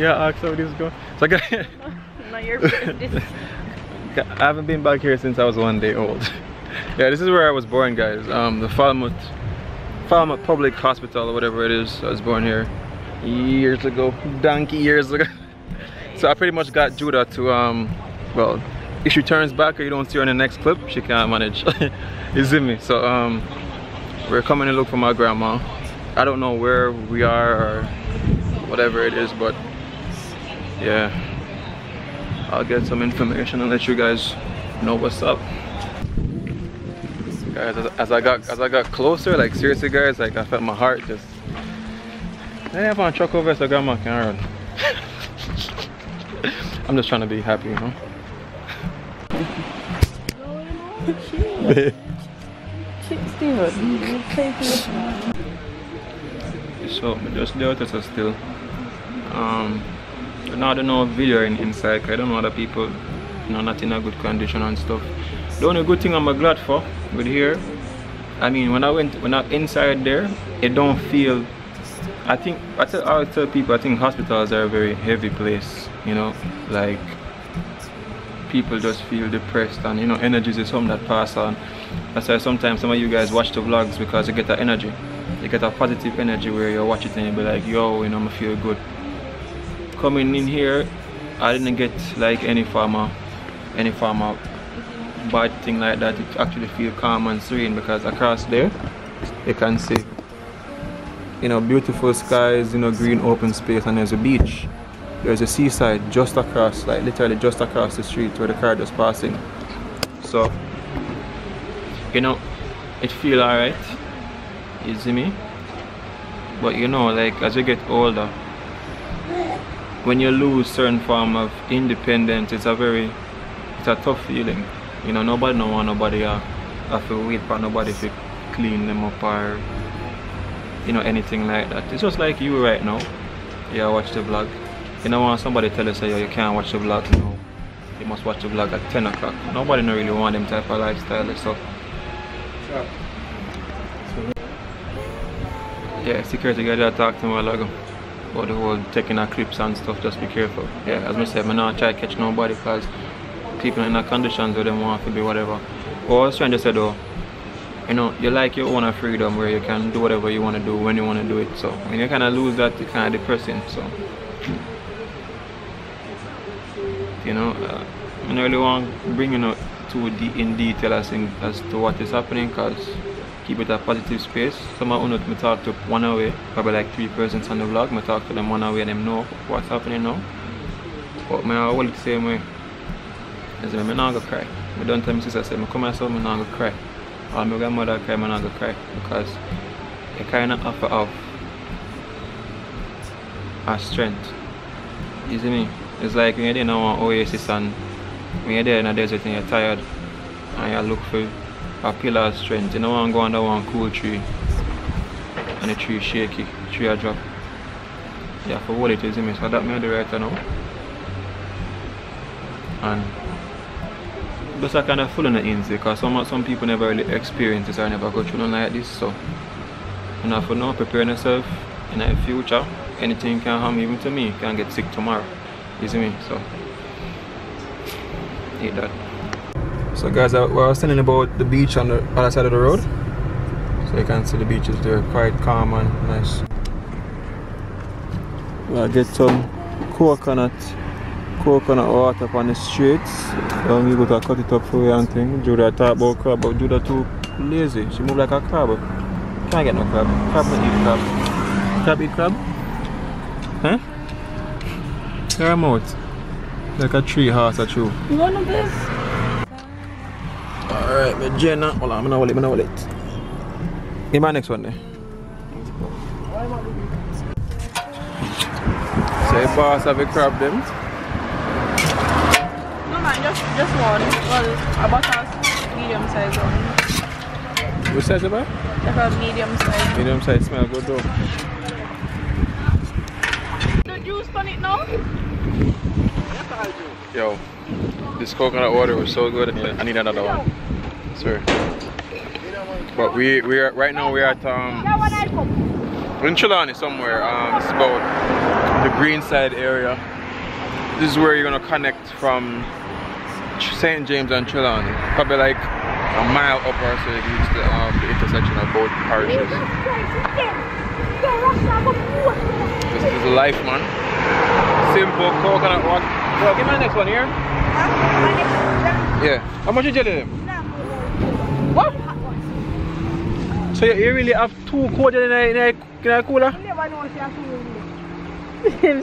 gotta ask how this is going. So No, your business. I haven't been back here since I was 1 day old. Yeah, this is where I was born, guys. The Falmouth Public Hospital or whatever it is. I was born here years ago, donkey years ago. So I pretty much got Judah to well, if she turns back or you don't see her in the next clip, she can't manage. You see me? So we're coming to look for my grandma. I don't know where we are or whatever it is, but yeah, I'll get some information and let you guys know what's up. Guys, as I got closer, like seriously guys, like I felt my heart just, I have on truck over so grandma can run. I'm just trying to be happy, you know. So just the others are still now I don't know video inside, I don't know other people, you know, not in a good condition and stuff. The only good thing I'm glad for with here, I mean when I'm inside there, it don't feel, I always tell people, I think hospitals are a very heavy place, you know, like people just feel depressed and you know energies is something that pass on. That's why sometimes some of you guys watch the vlogs, because you get that energy, you get a positive energy where you watch it and you be like, yo, you know, I feel good. Coming in here, I didn't get like any form of bad thing like that. It actually feel calm and serene, because across there you can see, you know, beautiful skies, you know, green open space, and there's a beach. There's a seaside just across, like literally just across the street where the car just passing. So, you know, it feel alright, you see me? But you know, like as you get older, when you lose certain form of independence, it's a tough feeling. You know, nobody don't want nobody have to wait for nobody to clean them up or, you know, anything like that. It's just like you right now. Yeah, watch the vlog. You don't want somebody tell you, say, yo, you can't watch the vlog, no. You must watch the vlog at 10 o'clock. Nobody don't really want them type of lifestyle, so. Yeah, security guy that talked to me a while ago about the whole taking our clips and stuff. Just be careful. Yeah, as I said, I'm not trying to catch nobody, because people in the conditions where they want to be whatever. But I was trying to say though, you know, you like your own freedom where you can do whatever you want to do when you want to do it. So when you kind of lose that, it's kind of depressing. So, you know, I don't really want to bring you know too in detail as to what is happening, because keep it a positive space. Some of them I talk to one away, probably like 3 persons on the vlog. I talk to them one away and them know what's happening now. But I hold it the same way. I'm not gonna cry. I don't tell my sister, I say, I come myself, I'm not gonna cry. Or my grandmother cry, I'm not gonna cry. Because you kind of have to have a strength. You see me? It's like when you're there in an oasis and when you're there in a desert and you're tired and you look for a pillar of strength. You don't want to go under one cool tree and the tree shaky, the tree a drop. You have to hold it, you see me? So that may do right now. And just a kind of full on the ins, because some people never really experience this or never go through nothing like this. So you have to know, preparing yourself in the future. Anything can harm, even to me, can get sick tomorrow. You see me? So eat that. So guys, I was telling about the beach on the other side of the road. So you can see the beaches there, quite calm and nice. We'll get some coconut water up on the streets. Then we go to cut it up for you and thing. Judah talk about crab, but Judah too lazy. She move like a crab. Can't get no crab. Crab not eat crab. Crab eat crab? Huh? Her mouth. Like a tree horse or chew. You want this? Alright, my Jenna. Hold on, I'm gonna hold it. Give me my next one there. So your boss have a crab them? No man, just one. Well, about a medium size one. Which size about? Like a medium size. Medium size smell good though. The juice on it now? Yo, this coconut water was so good. I need another one. Sorry. But we are right now we're at in Trelawny somewhere. It's about the Greenside area. This is where you're gonna connect from St. James and Trelawny. Probably like a mile up or so you reach the intersection of both parishes. This is life, man. Simple coconut water. Well, give me the next one here. Yeah. How much you jelly them? What? So you really have 2 cold jelly in a cooler? You never know if you have to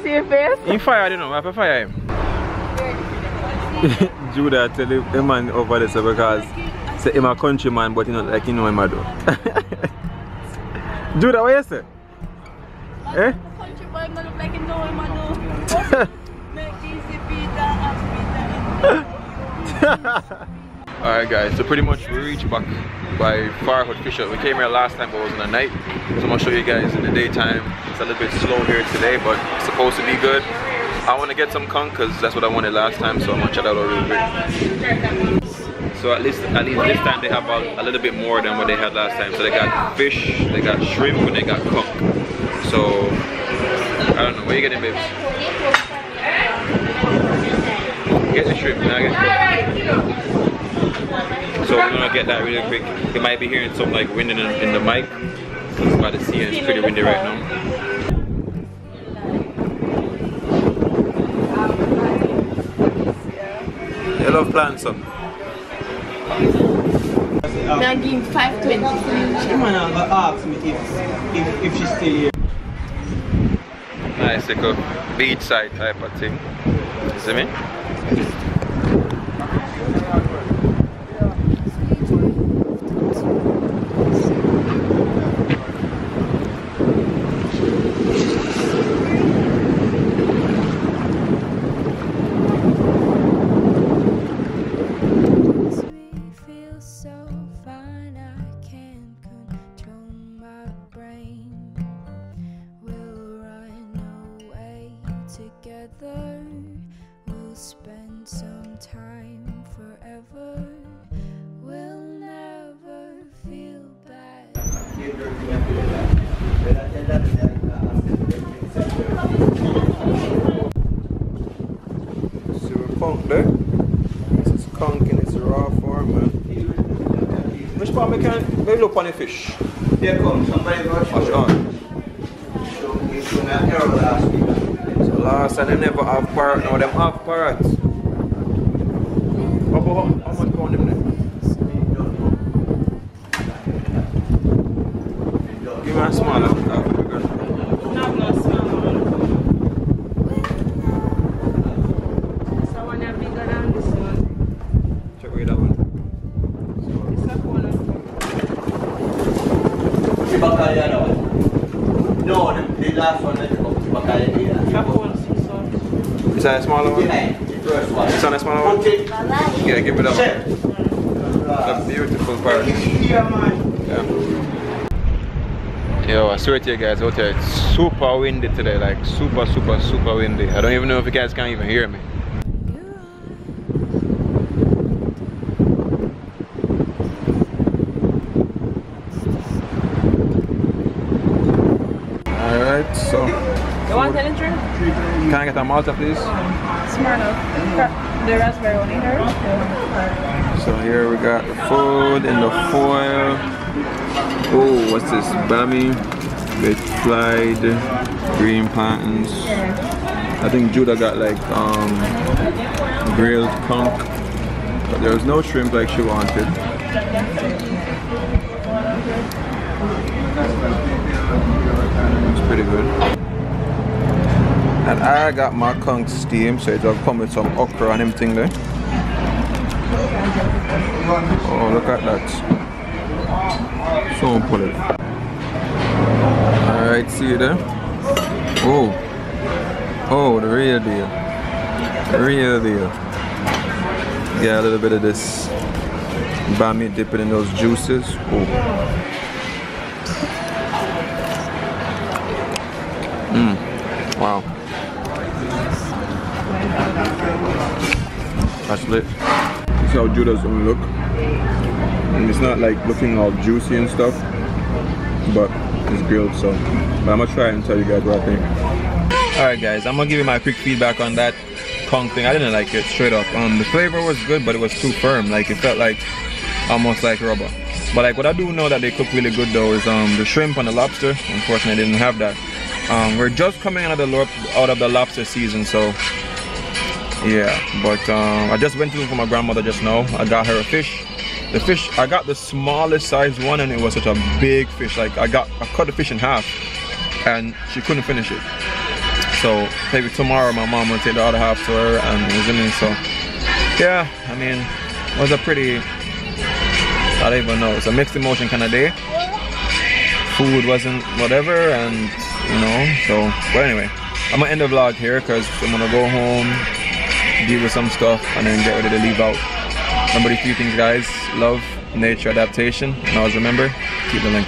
see your face? In fire, I don't know. I have to fire him. Judah tell the man over there because say him a countryman, but you know, like you know him a do. Judah, what you say? Eh? Countryman look like you know him a do. Make easy pizza and pizza. Alright guys, so pretty much we reached back by Farhood Fisher. We came here last time but it was in the night. So I'm gonna show you guys in the daytime. It's a little bit slow here today, but it's supposed to be good. I want to get some conch because that's what I wanted last time, so I'm gonna check that out real quick. So at least this time they have a little bit more than what they had last time. So they got fish, they got shrimp, and they got conch. So I don't know, where you getting, babes? Get the shrimp, now get conch. So we're gonna get that really quick. You might be hearing some like wind in the mic. It's by the sea and it's pretty windy right now. You love plants, son? Now give 520. She might not ask me if she's still here. Nice little beachside type of thing. You see me? We'll spend some time forever. We'll never feel bad. See we conch there? This is conch in its raw form, man. Which part we can maybe look on the fish? Here comes somebody got Watch on. show me an error last week. Last time they never have parrot, now them have parrots. How much pound them there? Give me a smaller one. No, no, small one. So one is bigger than this one. Check away that one. This is a corner. No, the last one that comes to Bacaya. That one, so. Is that a smaller one? The first one. Is that a smaller one? Yeah, give me that one. A beautiful parrot. Yeah, man. Yeah. Yo, I swear to you guys out there, it's super windy today, like super windy. I don't even know if you guys can even hear me. Alright, so You want any drink? can I get a Malta please? Smart enough. The raspberry one here. So here we got the food in the foil. Oh, what's this? Bammy, with fried green plantains. I think Judah got like grilled conch, but there was no shrimp like she wanted. It's pretty good. And I got my conch steam, so it'll come with some okra and everything there. Oh, look at that. So pull it. Alright, see you there. Oh, the real deal. The real deal. Yeah, a little bit of this bami, dip it in those juices. Oh. Wow. That's lit. This is how Judah's gonna look. And it's not like looking all juicy and stuff, but it's grilled, so but I'm gonna try it and tell you guys what I think. Alright guys, I'm gonna give you my quick feedback on that conch thing. I didn't like it, straight up. The flavor was good, but it was too firm. Like it felt like almost like rubber. But like what I do know that they cook really good though is the shrimp and the lobster. Unfortunately I didn't have that. We're just coming out of the lobster season, so yeah. But I just went to look for my grandmother just now. I got her a fish. The fish, I got the smallest size one, and it was such a big fish. Like I cut the fish in half and she couldn't finish it. So maybe tomorrow my mom will take the other half to her, and so yeah, I mean it was a pretty, I don't even know, it's a mixed emotion kind of day. Food wasn't whatever, and you know, so but anyway, I'm gonna end the vlog here because I'm gonna go home, deal with some stuff, and then get ready to leave out. Remember these 3 things guys: love, nature, adaptation, and always remember, keep the link.